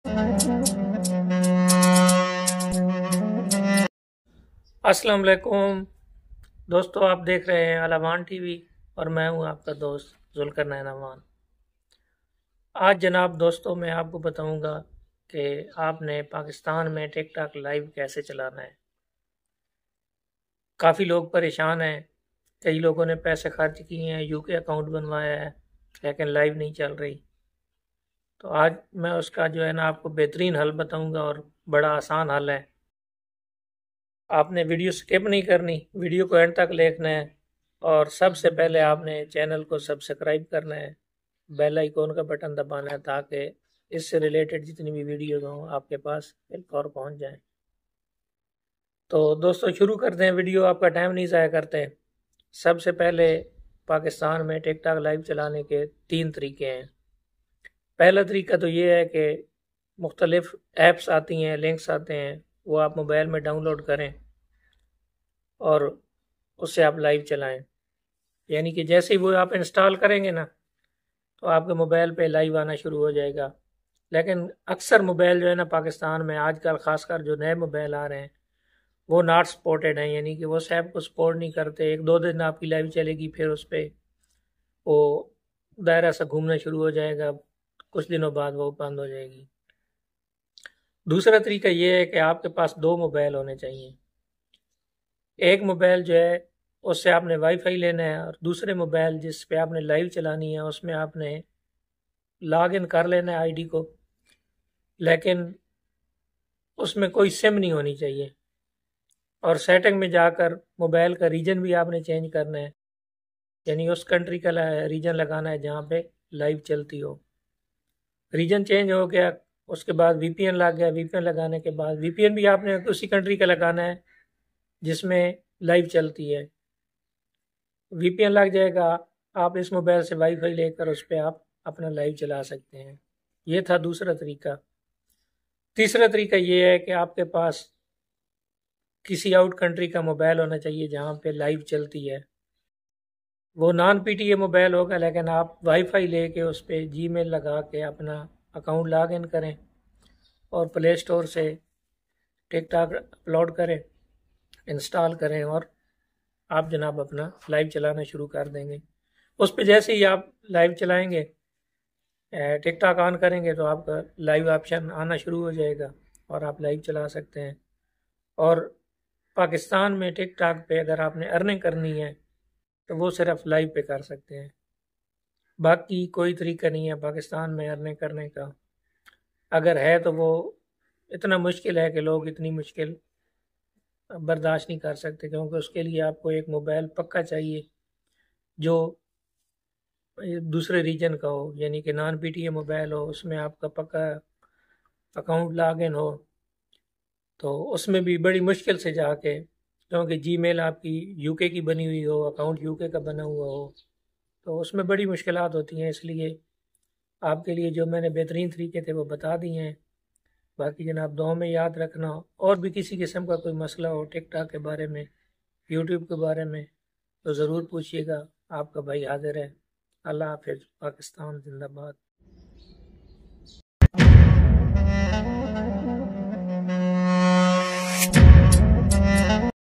अस्सलाम वालेकुम दोस्तों, आप देख रहे हैं अलामान टीवी और मैं हूं आपका दोस्त जुल्कर नैनामान। आज जनाब दोस्तों मैं आपको बताऊंगा कि आपने पाकिस्तान में टिकटॉक लाइव कैसे चलाना है। काफ़ी लोग परेशान हैं, कई लोगों ने पैसे खर्च किए हैं, यूके अकाउंट बनवाया है लेकिन लाइव नहीं चल रही। तो आज मैं उसका जो है ना आपको बेहतरीन हल बताऊंगा और बड़ा आसान हल है। आपने वीडियो स्किप नहीं करनी, वीडियो को एंड तक देखना है और सबसे पहले आपने चैनल को सब्सक्राइब करना है, बेल आइकॉन का बटन दबाना है ताकि इससे रिलेटेड जितनी भी वीडियोज हों आपके पास बिल्कुल पहुंच जाएं। तो दोस्तों शुरू करते हैं वीडियो, आपका टाइम नहीं ज़ाया करते। सबसे पहले पाकिस्तान में टिकटॉक लाइव चलाने के 3 तरीके हैं। पहला तरीका तो ये है कि मुख्तलिफ ऐप्स आती हैं, लिंक्स आते हैं, वो आप मोबाइल में डाउनलोड करें और उससे आप लाइव चलाएं। यानी कि जैसे ही वो आप इंस्टॉल करेंगे ना तो आपके मोबाइल पे लाइव आना शुरू हो जाएगा। लेकिन अक्सर मोबाइल जो है ना पाकिस्तान में आजकल ख़ासकर जो नए मोबाइल आ रहे हैं वो नॉट सपोर्टेड हैं, यानी कि वो उस ऐप को सपोर्ट नहीं करते। 1-2 दिन आपकी लाइव चलेगी, फिर उस पर वो दायरा सा घूमना शुरू हो जाएगा, कुछ दिनों बाद वो बंद हो जाएगी। दूसरा तरीका ये है कि आपके पास 2 मोबाइल होने चाहिए। एक मोबाइल जो है उससे आपने वाईफाई लेना है और दूसरे मोबाइल जिस पे आपने लाइव चलानी है उसमें आपने लॉग इन कर लेना है आईडी को, लेकिन उसमें कोई सिम नहीं होनी चाहिए। और सेटिंग में जाकर मोबाइल का रीजन भी आपने चेंज करना है, यानी उस कंट्री का रीजन लगाना है जहाँ पे लाइव चलती हो। रीजन चेंज हो गया, उसके बाद वीपीएन लग गया, वीपीएन लगाने के बाद वीपीएन भी आपने उसी कंट्री का लगाना है जिसमें लाइव चलती है। वीपीएन लग जाएगा, आप इस मोबाइल से वाईफाई लेकर उस पर आप अपना लाइव चला सकते हैं। ये था दूसरा तरीका। तीसरा तरीका ये है कि आपके पास किसी आउट कंट्री का मोबाइल होना चाहिए जहाँ पे लाइव चलती है। वो नॉन पीटीए मोबाइल होगा लेकिन आप वाईफाई लेके उस पर जीमेल लगा के अपना अकाउंट लॉग इन करें और प्ले स्टोर से टिकटॉक अपलोड करें, इंस्टॉल करें और आप जनाब अपना लाइव चलाना शुरू कर देंगे। उस पर जैसे ही आप लाइव चलाएंगे, टिकटॉक ऑन करेंगे तो आपका लाइव ऑप्शन आना शुरू हो जाएगा और आप लाइव चला सकते हैं। और पाकिस्तान में टिकटॉक पे अगर आपने अर्निंग करनी है तो वो सिर्फ लाइव पे कर सकते हैं, बाकी कोई तरीका नहीं है पाकिस्तान में अर्निंग करने का। अगर है तो वो इतना मुश्किल है कि लोग इतनी मुश्किल बर्दाश्त नहीं कर सकते, क्योंकि उसके लिए आपको एक मोबाइल पक्का चाहिए जो दूसरे रीजन का हो, यानी कि नॉन पीटीए मोबाइल हो, उसमें आपका पक्का अकाउंट लॉग इन हो। तो उसमें भी बड़ी मुश्किल से जाके, क्योंकि जीमेल आपकी यूके की बनी हुई हो, अकाउंट यूके का बना हुआ हो, तो उसमें बड़ी मुश्किलात होती हैं। इसलिए आपके लिए जो मैंने बेहतरीन तरीके थे वो बता दिए हैं। बाकी जनाब दुआ में याद रखना, और भी किसी किस्म का कोई मसला हो टिकटॉक के बारे में, यूट्यूब के बारे में, तो ज़रूर पूछिएगा। आपका भाई हाजिर है। अल्लाह हाफिज़। पाकिस्तान जिंदाबाद।